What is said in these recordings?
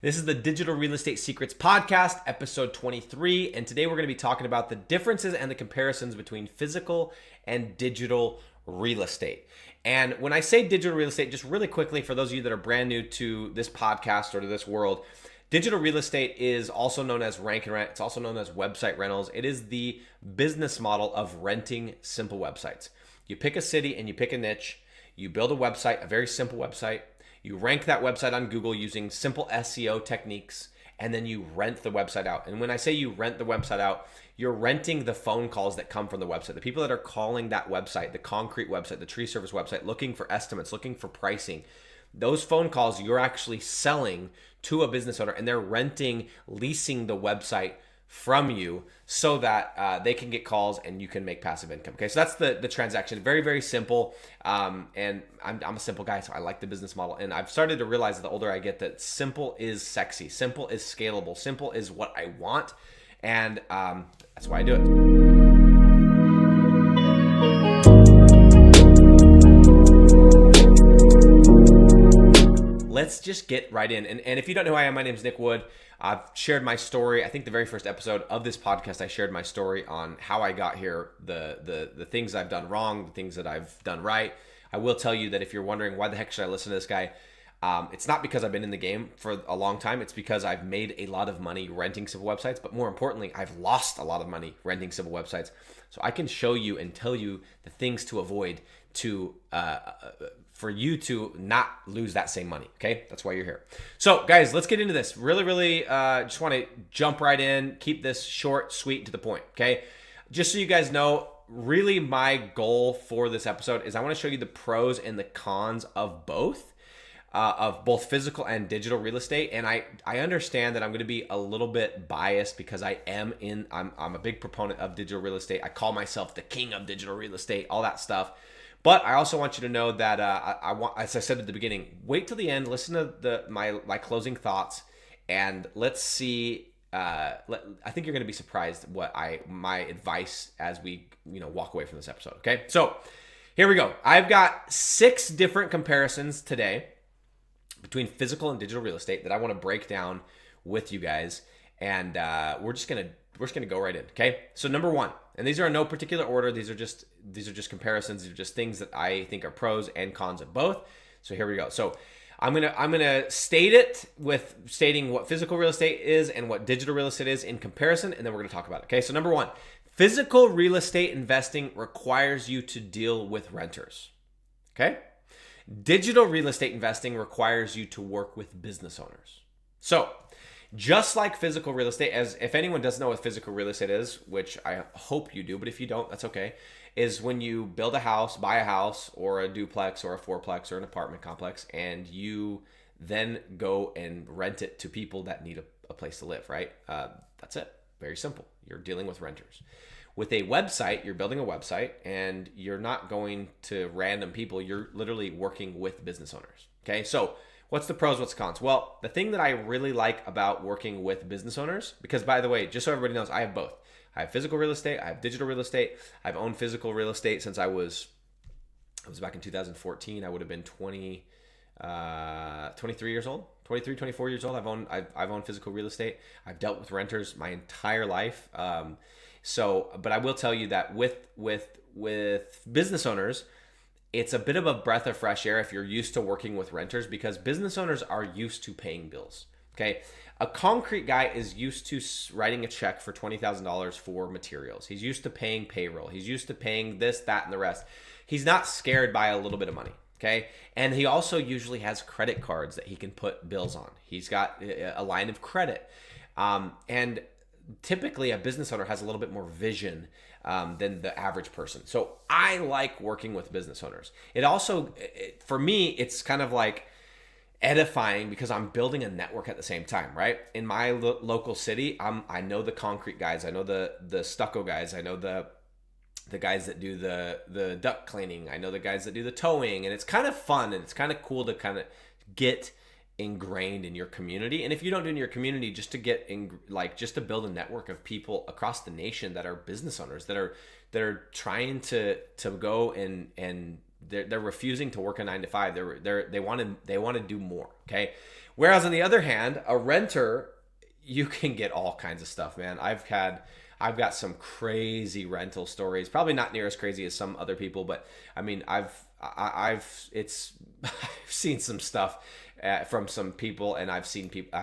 This is the Digital Real Estate Secrets Podcast, episode 23, and today we're going to be talking about the differences and the comparisons between physical and digital real estate. And when I say digital real estate, just really quickly for those of you that are brand new to this podcast or to this world, digital real estate is also known as rank and rent. It's also known as website rentals. It is the business model of renting simple websites. You pick a city and you pick a niche, you build a website, a very simple website. You rank that website on Google using simple SEO techniques, and then you rent the website out. And when I say you rent the website out, you're renting the phone calls that come from the website. The people that are calling that website, the concrete website, the tree service website, looking for estimates, looking for pricing, those phone calls you're actually selling to a business owner, and they're leasing the website from you so that they can get calls and you can make passive income. Okay, so that's the transaction. Very, very simple. And I'm a simple guy, so I like the business model. And I've started to realize that the older I get that simple is sexy. Simple is scalable. Simple is what I want. And that's why I do it. Let's just get right in. And if you don't know who I am, my name is Nick Wood. I've shared my story. I think the very first episode of this podcast, I shared my story on how I got here, the things I've done wrong, the things that I've done right. I will tell you that if you're wondering why the heck should I listen to this guy, it's not because I've been in the game for a long time. It's because I've made a lot of money renting civil websites, but more importantly, I've lost a lot of money renting civil websites. So I can show you and tell you the things to avoid for you to not lose that same money. Okay, that's why you're here. So guys, let's get into this. Really, just want to jump right in. Keep this short, sweet, to the point. Okay, just so you guys know, really my goal for this episode is I want to show you the pros and the cons of both physical and digital real estate. And I understand that I'm going to be a little bit biased because I'm a big proponent of digital real estate. I call myself the king of digital real estate, all that stuff. But I also want you to know that I want, as I said at the beginning, wait till the end, listen to my closing thoughts, and let's see. I think you're going to be surprised what my advice as we walk away from this episode. Okay, so here we go. I've got 6 different comparisons today between physical and digital real estate that I want to break down with you guys, and we're just gonna go right in. Okay, so number 1, and these are in no particular order. These are just comparisons. These are just things that I think are pros and cons of both. So here we go. So I'm gonna state it with stating what physical real estate is and what digital real estate is in comparison, and then we're gonna talk about it. Okay, so number 1, physical real estate investing requires you to deal with renters. Okay. Digital real estate investing requires you to work with business owners. So just like physical real estate, as if anyone doesn't know what physical real estate is, which I hope you do, but if you don't, that's okay, is when you build a house, buy a house or a duplex or a fourplex or an apartment complex, and you then go and rent it to people that need a place to live, right? That's it. Very simple. You're dealing with renters. With a website, you're building a website, and you're not going to random people. You're literally working with business owners. Okay, so what's the pros, what's the cons? Well, the thing that I really like about working with business owners, because by the way, just so everybody knows, I have both. I have physical real estate, I have digital real estate. I've owned physical real estate since I was back in 2014. I would have been 23 years old. 23, 24 years old. I've owned physical real estate. I've dealt with renters my entire life. But I will tell you that with business owners, it's a bit of a breath of fresh air if you're used to working with renters, because business owners are used to paying bills. Okay, a concrete guy is used to writing a check for $20,000 for materials. He's used to paying payroll. He's used to paying this, that, and the rest. He's not scared by a little bit of money. Okay, and he also usually has credit cards that he can put bills on. He's got a line of credit, and typically a business owner has a little bit more vision than the average person. So I like working with business owners. It also, for me, it's kind of like edifying because I'm building a network at the same time, right? In my local city, I know the concrete guys, I know the stucco guys, I know the guys that do the duct cleaning, I know the guys that do the towing, and it's kind of fun and it's kind of cool to kind of get ingrained in your community. And if you don't do it in your community, just to get in, just to build a network of people across the nation that are business owners that are trying to go and they're refusing to work a 9 to 5. They want to do more. Okay. Whereas on the other hand, a renter, you can get all kinds of stuff, man. I've got some crazy rental stories. Probably not near as crazy as some other people, but I mean, I've seen some stuff from some people, and I've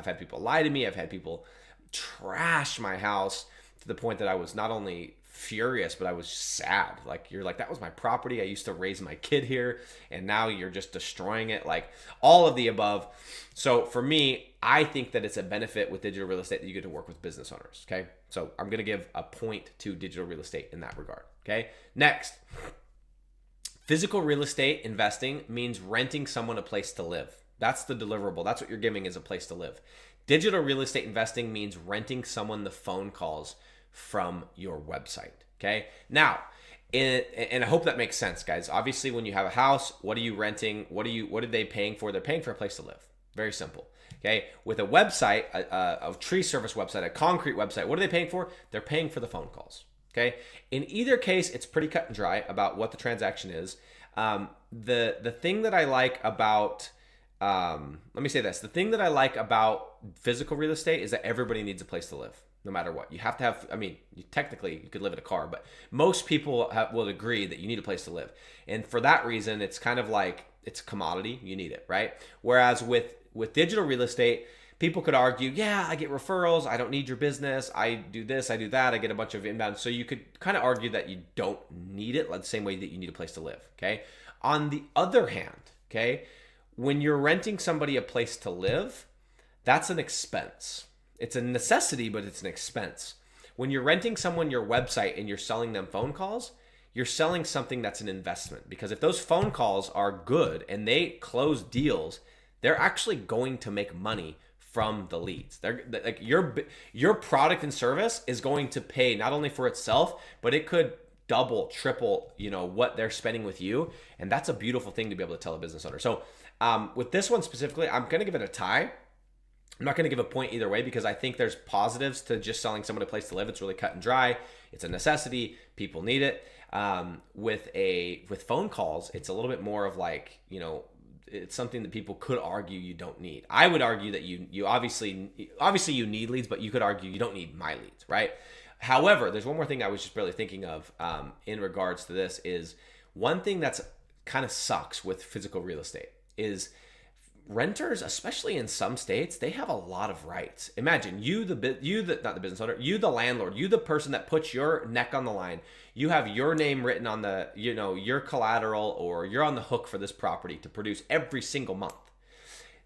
had people lie to me. I've had people trash my house to the point that I was not only furious, but I was sad. Like, you're like, that was my property. I used to raise my kid here, and now you're just destroying it. Like, all of the above. So for me, I think that it's a benefit with digital real estate that you get to work with business owners. Okay. So I'm going to give a point to digital real estate in that regard. Okay. Next, physical real estate investing means renting someone a place to live. That's the deliverable. That's what you're giving, is a place to live. Digital real estate investing means renting someone the phone calls from your website. Okay. Now, and I hope that makes sense, guys. Obviously, when you have a house, what are you renting? What are they paying for? They're paying for a place to live. Very simple. Okay. With a website, a tree service website, a concrete website, what are they paying for? They're paying for the phone calls. Okay. In either case, it's pretty cut and dry about what the transaction is. The thing that I like about let me say this. The thing that I like about physical real estate is that everybody needs a place to live, no matter what. You have to have, I mean, technically you could live in a car, but most people will agree that you need a place to live. And for that reason, it's kind of like, it's a commodity. You need it, right? Whereas with digital real estate, people could argue, yeah, I get referrals. I don't need your business. I do this, I do that. I get a bunch of inbound. So you could kind of argue that you don't need it, like the same way that you need a place to live, okay? On the other hand, okay, when you're renting somebody a place to live, that's an expense. It's a necessity, but it's an expense. When you're renting someone your website and you're selling them phone calls, you're selling something that's an investment. Because if those phone calls are good and they close deals, they're actually going to make money from the leads. They're like, your product and service is going to pay not only for itself, but it could double, triple, what they're spending with you. And that's a beautiful thing to be able to tell a business owner. So with this one specifically, I'm going to give it a tie. I'm not going to give a point either way, because I think there's positives to just selling someone a place to live. It's really cut and dry. It's a necessity. People need it. With phone calls, it's a little bit more of like, it's something that people could argue you don't need. I would argue that you obviously you need leads, but you could argue you don't need my leads, right? However, there's one more thing I was just barely thinking of in regards to this. Is one thing that's kind of sucks with physical real estate is renters, especially in some states, they have a lot of rights. Imagine you not the business owner, you the landlord, you the person that puts your neck on the line. You have your name written on the, your collateral, or you're on the hook for this property to produce every single month.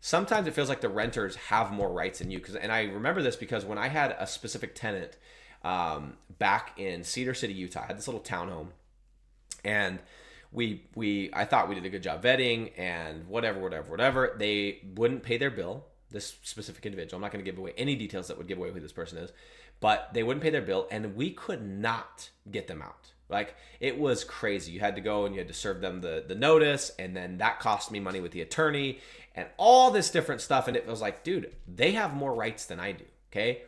Sometimes it feels like the renters have more rights than you. And I remember this because when I had a specific tenant back in Cedar City, Utah, I had this little townhome, and I thought we did a good job vetting and whatever. They wouldn't pay their bill, this specific individual. I'm not going to give away any details that would give away who this person is, but they wouldn't pay their bill, and we could not get them out. Like, it was crazy. You had to go and you had to serve them the notice, and then that cost me money with the attorney and all this different stuff. And it was like, dude, they have more rights than I do, okay?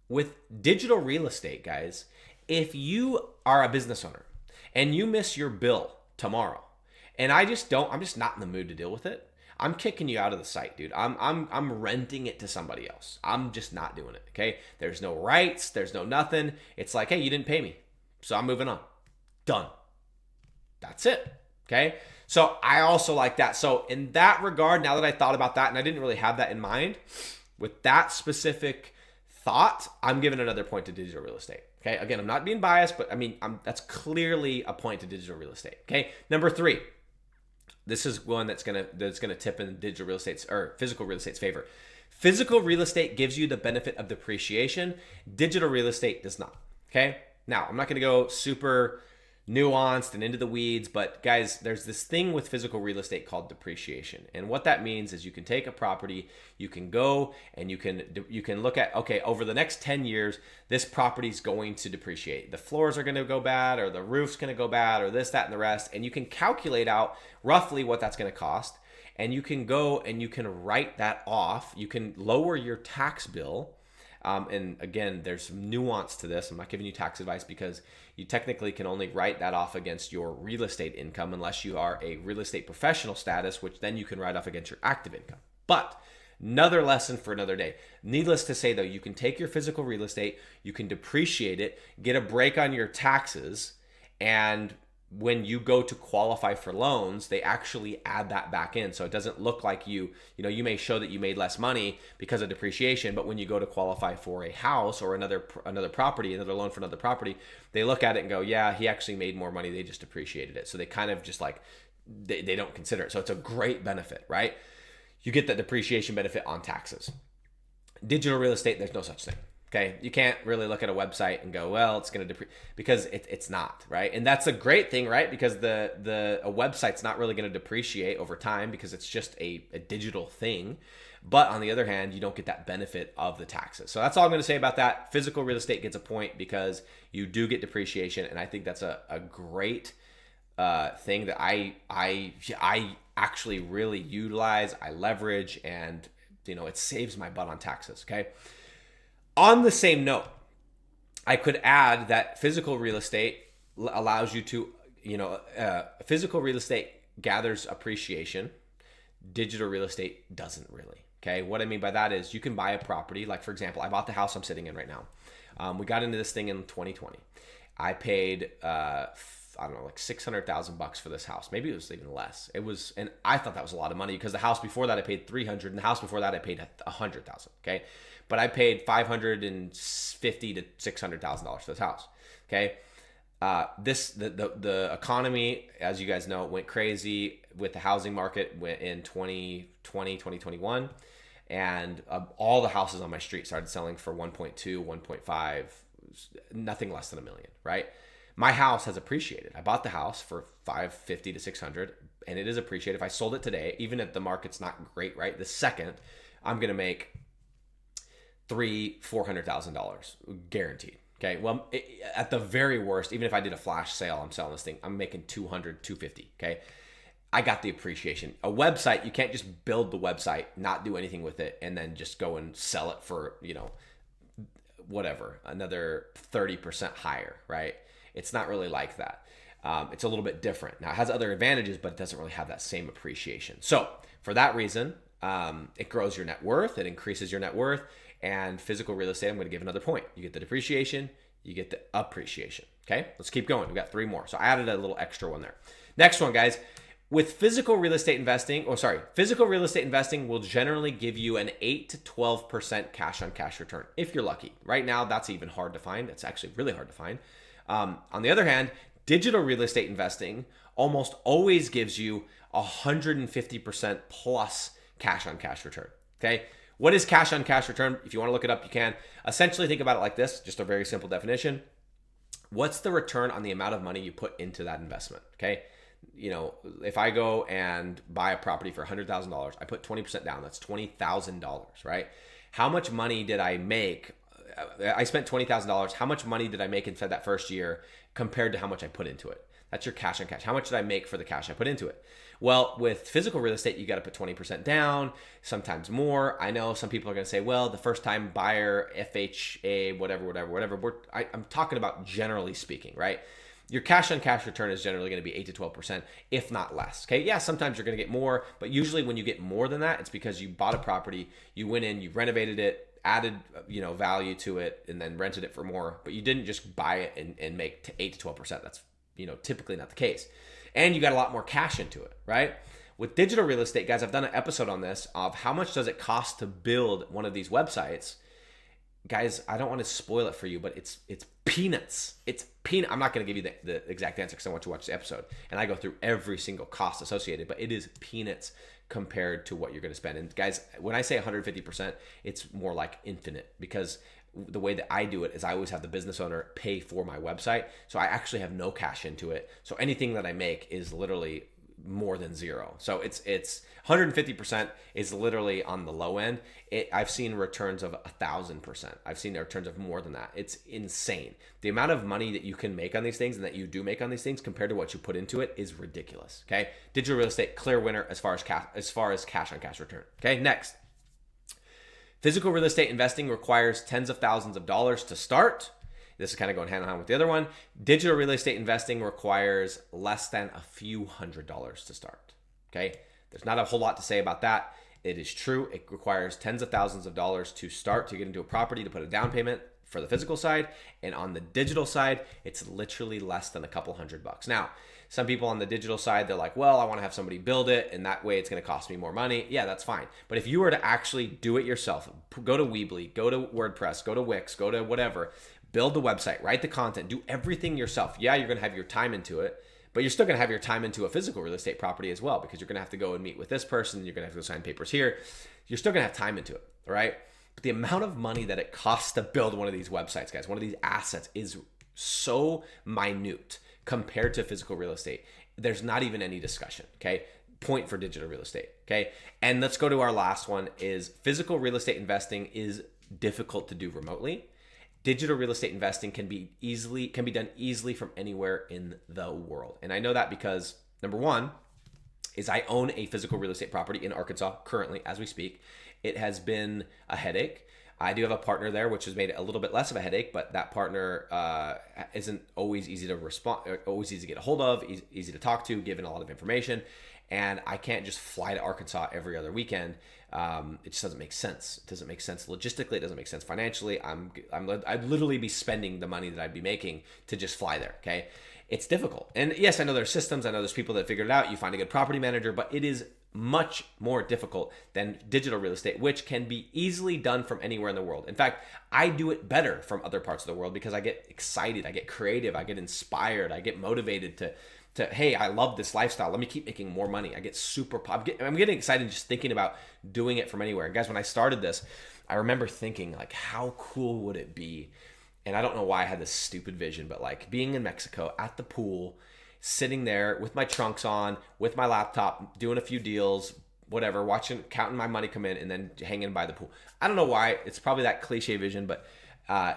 With digital real estate, guys, if you are a business owner and you miss your bill tomorrow, and I'm just not in the mood to deal with it, I'm kicking you out of the site, dude. I'm renting it to somebody else. I'm just not doing it, okay? There's no rights, there's no nothing. It's like, hey, you didn't pay me, so I'm moving on. Done. That's it, okay? So I also like that. So in that regard, now that I thought about that, and I didn't really have that in mind, with that specific thought, I'm giving another point to digital real estate. Okay, again, I'm not being biased, but I mean, that's clearly a point to digital real estate. Okay, number 3. This is one that's gonna tip in digital real estate's or physical real estate's favor. Physical real estate gives you the benefit of depreciation. Digital real estate does not. Okay, now I'm not gonna go super nuanced and into the weeds, but guys, there's this thing with physical real estate called depreciation. And what that means is you can take a property, you can go and you can look at, okay, over the next 10 years, this property is going to depreciate. The floors are going to go bad, or the roof's going to go bad, or this, that, and the rest. And you can calculate out roughly what that's going to cost. And you can go and you can write that off. You can lower your tax bill. And again, there's some nuance to this. I'm not giving you tax advice, because you technically can only write that off against your real estate income unless you are a real estate professional status, which then you can write off against your active income. But Another lesson for another day. Needless to say, though, you can take your physical real estate, you can depreciate it, get a break on your taxes, and when you go to qualify for loans, they actually add that back in. So it doesn't look like you may show that you made less money because of depreciation, but when you go to qualify for a house or another property, another loan for another property, they look at it and go, yeah, he actually made more money. They just depreciated it. So they kind of just like, they don't consider it. So it's a great benefit, right? You get that depreciation benefit on taxes. Digital real estate, there's no such thing. Okay, you can't really look at a website and go, well, it's going to because it's not, right? And that's a great thing, right? Because a website's not really going to depreciate over time because it's just a digital thing. But on the other hand, you don't get that benefit of the taxes. So that's all I'm going to say about that. Physical real estate gets a point because you do get depreciation, and I think that's a great thing that I actually really utilize, I leverage, and it saves my butt on taxes. Okay. On the same note, I could add that physical real estate allows you to, physical real estate gathers appreciation. Digital real estate doesn't really. Okay. What I mean by that is you can buy a property. Like, for example, I bought the house I'm sitting in right now. We got into this thing in 2020. I paid, I don't know, like $600,000 for this house. Maybe it was even less. And I thought that was a lot of money because the house before that I paid $300,000, and the house before that I paid $100,000. Okay. But I paid $550,000 to $600,000 for this house. Okay. The economy, as you guys know, went crazy with the housing market in 2020, 2021. And all the houses on my street started selling for 1.2, 1.5, nothing less than $1 million, right? My house has appreciated. I bought the house for $550,000 to $600,000, and it is appreciated. If I sold it today, even if the market's not great, right? The second, I'm going to make $400,000 guaranteed. Okay. Well, at the very worst, even if I did a flash sale, I'm selling this thing, I'm making $200,000, $250,000. Okay. I got the appreciation. A website, you can't just build the website, not do anything with it, and then just go and sell it for, whatever, another 30% higher, right? It's not really like that. It's a little bit different. Now, it has other advantages, but it doesn't really have that same appreciation. So for that reason, it grows your net worth. It increases your net worth. And physical real estate, I'm going to give another point. You get the depreciation, you get the appreciation. Okay, let's keep going. We've got 3 more. So I added a little extra one there. Next one, guys. With physical real estate investing, physical real estate investing will generally give you an 8 to 12% cash on cash return if you're lucky. Right now, that's even hard to find. It's actually really hard to find. On the other hand, digital real estate investing almost always gives you 150% plus cash on cash return. Okay. What is cash on cash return? If you want to look it up, you can. Essentially, think about it like this, just a very simple definition. What's the return on the amount of money you put into that investment? Okay. If I go and buy a property for $100,000, I put 20% down. That's $20,000, right? How much money did I make? I spent $20,000. How much money did I make inside that first year compared to how much I put into it? That's your cash on cash. How much did I make for the cash I put into it? Well, with physical real estate, you got to put 20% down, sometimes more. I know some people are going to say, well, the first time buyer, FHA, whatever. I'm talking about generally speaking, right? Your cash on cash return is generally going to be 8 to 12%, if not less. Okay. Yeah. Sometimes you're going to get more, but usually when you get more than that, it's because you bought a property, you went in, you renovated it, added, value to it, and then rented it for more, but you didn't just buy it and make 8 to 12%. That's, typically not the case. And you got a lot more cash into it, right? With digital real estate, guys, I've done an episode on this of how much does it cost to build one of these websites. Guys, I don't want to spoil it for you, but it's peanuts. It's peanut. I'm not going to give you the exact answer because I want you to watch the episode. And I go through every single cost associated, but it is peanuts compared to what you're going to spend. And guys, when I say 150%, it's more like infinite because the way that I do it is I always have the business owner pay for my website. So I actually have no cash into it. So anything that I make is literally more than zero. So it's 150% is literally on the low end. I've seen returns of 1,000%. I've seen returns of more than that. It's insane. The amount of money that you can make on these things and that you do make on these things compared to what you put into it is ridiculous. Okay. Digital real estate, clear winner as far as cash on cash return. Okay. Next. Physical real estate investing requires tens of thousands of dollars to start. This is kind of going hand in hand with the other one. Digital real estate investing requires less than a few $100s to start. Okay. There's not a whole lot to say about that. It is true. It requires tens of thousands of dollars to start to get into a property, to put a down payment for the physical side. And on the digital side, it's literally less than a couple $100. Now, some people on the digital side, they're like, well, I want to have somebody build it, and that way it's going to cost me more money. Yeah, that's fine. But if you were to actually do it yourself, go to Weebly, go to WordPress, go to Wix, go to whatever, build the website, write the content, do everything yourself. Yeah, you're going to have your time into it, but you're still going to have your time into a physical real estate property as well, because you're going to have to go and meet with this person. You're going to have to go sign papers here. You're still going to have time into it, all right? But the amount of money that it costs to build one of these websites, guys, one of these assets is so minute compared to physical real estate. There's not even any discussion, okay? Point for digital real estate, okay? And let's go to our last one is physical real estate investing is difficult to do remotely. Digital real estate investing can be done easily from anywhere in the world. And I know that because number one is I own a physical real estate property in Arkansas currently as we speak. It has been a headache. I do have a partner there, which has made it a little bit less of a headache, but that partner isn't always easy to respond, always easy to get a hold of, easy to talk to, given a lot of information. And I can't just fly to Arkansas every other weekend. It just doesn't make sense. It doesn't make sense logistically. It doesn't make sense financially. I'd literally be spending the money that I'd be making to just fly there. Okay, it's difficult. And yes, I know there's systems. I know there's people that figured it out. You find a good property manager, but it is much more difficult than digital real estate, which can be easily done from anywhere in the world. In fact, I do it better from other parts of the world because I get excited, I get creative, I get inspired, I get motivated to hey, I love this lifestyle. Let me keep making more money. I get I'm getting excited just thinking about doing it from anywhere. And guys, when I started this, I remember thinking like, how cool would it be? And I don't know why I had this stupid vision, but like being in Mexico at the pool, sitting there with my trunks on, with my laptop, doing a few deals, whatever, counting my money come in, and then hanging by the pool. I don't know why. It's probably that cliche vision, but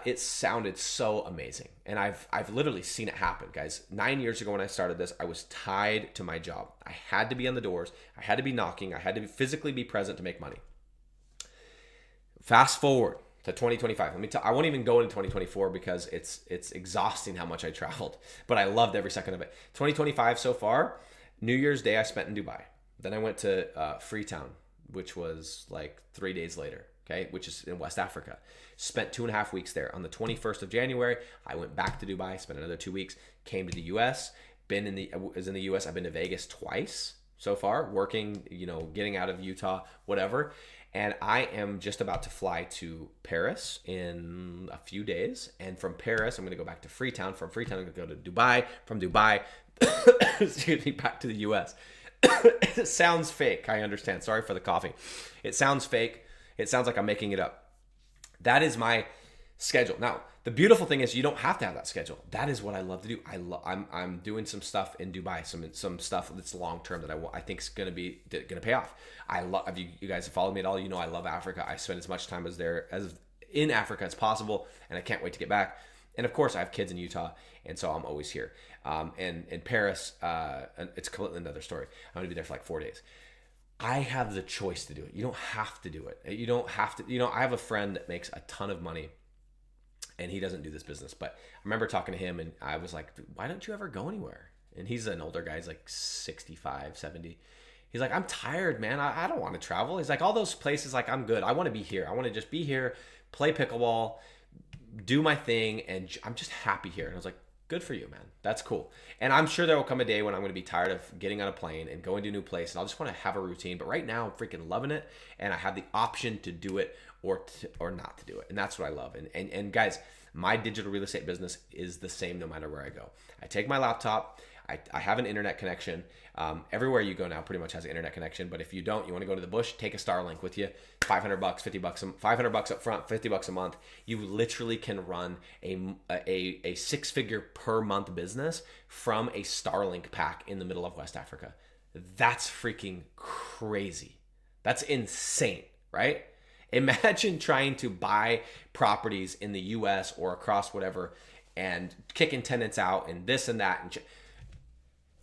it sounded so amazing. And I've literally seen it happen, guys. 9 years ago when I started this, I was tied to my job. I had to be on the doors. I had to be knocking. I had to physically be present to make money. Fast forward to 2025. I won't even go into 2024 because it's exhausting how much I traveled, but I loved every second of it. 2025 so far, New Year's Day I spent in Dubai. Then I went to Freetown, which was like 3 days later, okay, which is in West Africa. Spent 2.5 weeks there. On the 21st of January, I went back to Dubai, spent another 2 weeks, came to the US, was in the US. I've been to Vegas twice so far, working, getting out of Utah, whatever. And I am just about to fly to Paris in a few days. And from Paris, I'm going to go back to Freetown. From Freetown, I'm going to go to Dubai. From Dubai, excuse me, back to the US. It sounds fake. I understand. Sorry for the coffee. It sounds fake. It sounds like I'm making it up. That is my schedule. Now, the beautiful thing is you don't have to have that schedule. That is what I love to do. I'm doing some stuff in Dubai, some stuff that's long term that I think is going to pay off. I love you guys have followed me at all. I love Africa. I spend as much time as in Africa as possible, and I can't wait to get back. And of course, I have kids in Utah, and so I'm always here. And in Paris, it's completely another story. I'm going to be there for like 4 days. I have the choice to do it. You don't have to do it. You don't have to. I have a friend that makes a ton of money, and he doesn't do this business. But I remember talking to him, and I was like, why don't you ever go anywhere? And he's an older guy. He's like 65, 70. He's like, I'm tired, man. I don't want to travel. He's like, all those places, like, I'm good. I want to be here. I want to just be here, play pickleball, do my thing, and I'm just happy here. And I was like, good for you, man. That's cool. And I'm sure there will come a day when I'm going to be tired of getting on a plane and going to a new place, and I'll just want to have a routine. But right now, I'm freaking loving it, and I have the option to do it or not to do it. And that's what I love. And guys, my digital real estate business is the same no matter where I go. I take my laptop. I have an internet connection. Everywhere you go now pretty much has an internet connection. But if you don't, you want to go to the bush, take a Starlink with you. $500, $50, $500 up front, $50 a month. You literally can run a six-figure per month business from a Starlink pack in the middle of West Africa. That's freaking crazy. That's insane, right? Imagine trying to buy properties in the US or across whatever and kicking tenants out and this and that.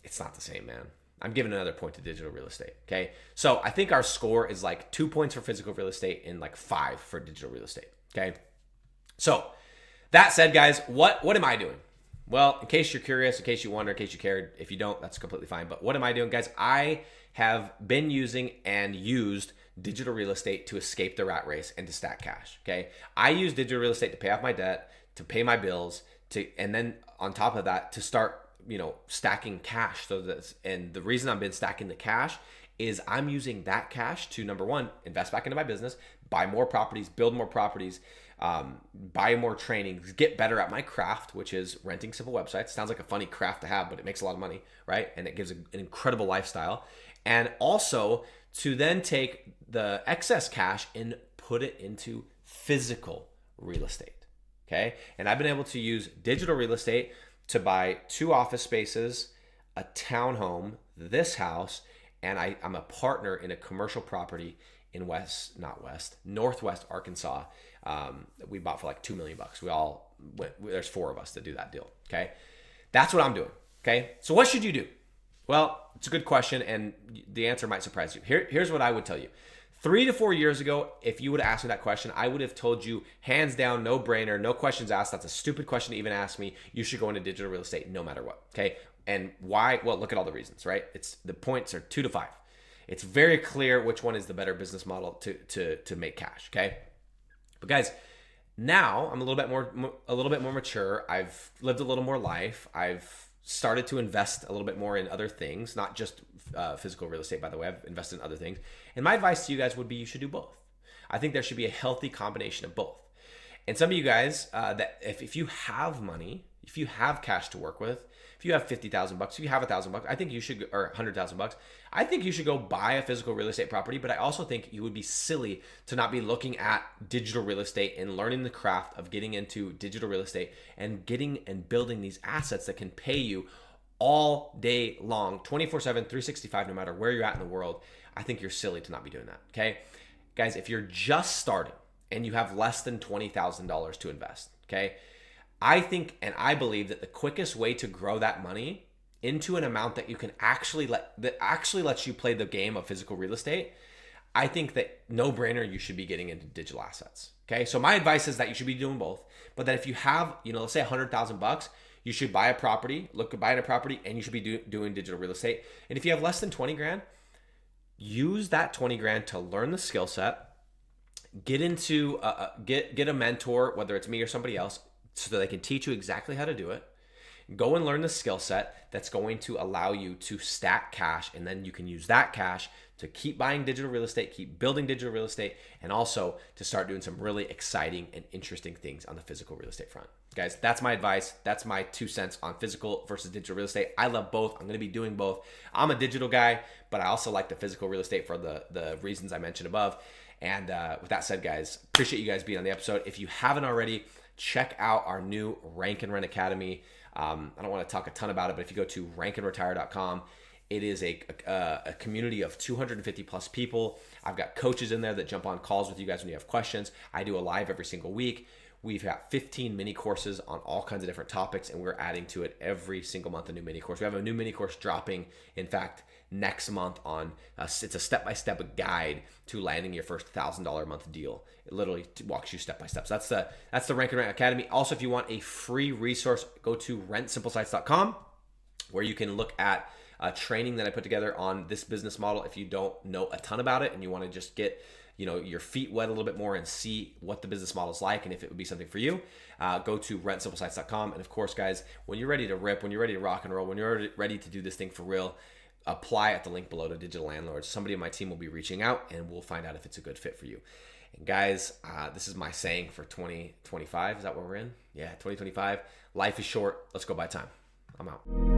It's not the same, man. I'm giving another point to digital real estate, okay? So I think our score is like 2 points for physical real estate and like 5 for digital real estate, okay? So that said, guys, what am I doing? Well, in case you're curious, in case you wonder, in case you cared, if you don't, that's completely fine. But what am I doing, guys? I have been using and used digital real estate to escape the rat race and to stack cash. Okay. I use digital real estate to pay off my debt, to pay my bills, and then on top of that, to start, stacking cash. And the reason I've been stacking the cash is I'm using that cash to, number one, invest back into my business, buy more properties, build more properties, buy more training, get better at my craft, which is renting simple websites. Sounds like a funny craft to have, but it makes a lot of money, right? And it gives an incredible lifestyle. And also to then take the excess cash and put it into physical real estate, okay? And I've been able to use digital real estate to buy 2 office spaces, a townhome, this house, and I'm a partner in a commercial property in Northwest Arkansas. We bought for like $2 million. There's 4 of us to do that deal. Okay. That's what I'm doing. Okay. So what should you do? Well, it's a good question, and the answer might surprise you. Here's what I would tell you. 3 to 4 years ago, if you would have asked me that question, I would have told you hands down, no brainer, no questions asked. That's a stupid question to even ask me. You should go into digital real estate no matter what. Okay. And why? Well, look at all the reasons, right? The points are 2 to 5. It's very clear which one is the better business model to make cash. Okay. But guys, now I'm a little bit more mature. I've lived a little more life. I've started to invest a little bit more in other things, not just physical real estate, by the way. I've invested in other things. And my advice to you guys would be you should do both. I think there should be a healthy combination of both. And some of you guys, that if you have money, if you have cash to work with, if you have $50,000, if you have $1,000, I think you should, or $100,000, I think you should go buy a physical real estate property. But I also think you would be silly to not be looking at digital real estate and learning the craft of getting into digital real estate and getting and building these assets that can pay you all day long, 24/7, 365, no matter where you're at in the world. I think you're silly to not be doing that. Okay. Guys, if you're just starting and you have less than $20,000 to invest, okay, I think and I believe that the quickest way to grow that money into an amount that you can actually lets you play the game of physical real estate, I think that no brainer you should be getting into digital assets. Okay, so my advice is that you should be doing both, but that if you have, let's say $100,000, you should buy a property, look at buying a property, and you should be doing digital real estate. And if you have less than 20 grand, use that 20 grand to learn the skill set, get into get a mentor, whether it's me or somebody else, so that they can teach you exactly how to do it. Go and learn the skill set that's going to allow you to stack cash, and then you can use that cash to keep buying digital real estate, keep building digital real estate, and also to start doing some really exciting and interesting things on the physical real estate front. Guys, that's my advice. That's my 2 cents on physical versus digital real estate. I love both. I'm going to be doing both. I'm a digital guy, but I also like the physical real estate for the reasons I mentioned above. And with that said, guys, appreciate you guys being on the episode. If you haven't already, check out our new Rank and Rent Academy. I don't want to talk a ton about it, but if you go to rankandretire.com, it is a community of 250 plus people. I've got coaches in there that jump on calls with you guys when you have questions. I do a live every single week. We've got 15 mini courses on all kinds of different topics, and we're adding to it every single month a new mini course. We have a new mini course dropping, in fact, next month on it's a step-by-step guide to landing your first $1,000 a month deal. It literally walks you step by step. So that's the Rank and Rent Academy. Also, if you want a free resource, go to rentsimplesites.com, where you can look at training that I put together on this business model. If you don't know a ton about it and you want to just get your feet wet a little bit more and see what the business model is like and if it would be something for you, go to rentsimplesites.com. And of course, guys, when you're ready to rip, when you're ready to rock and roll, when you're ready to do this thing for real, apply at the link below to Digital Landlords. Somebody on my team will be reaching out, and we'll find out if it's a good fit for you. And guys, this is my saying for 2025. Is that what we're in? Yeah, 2025. Life is short. Let's go buy time. I'm out.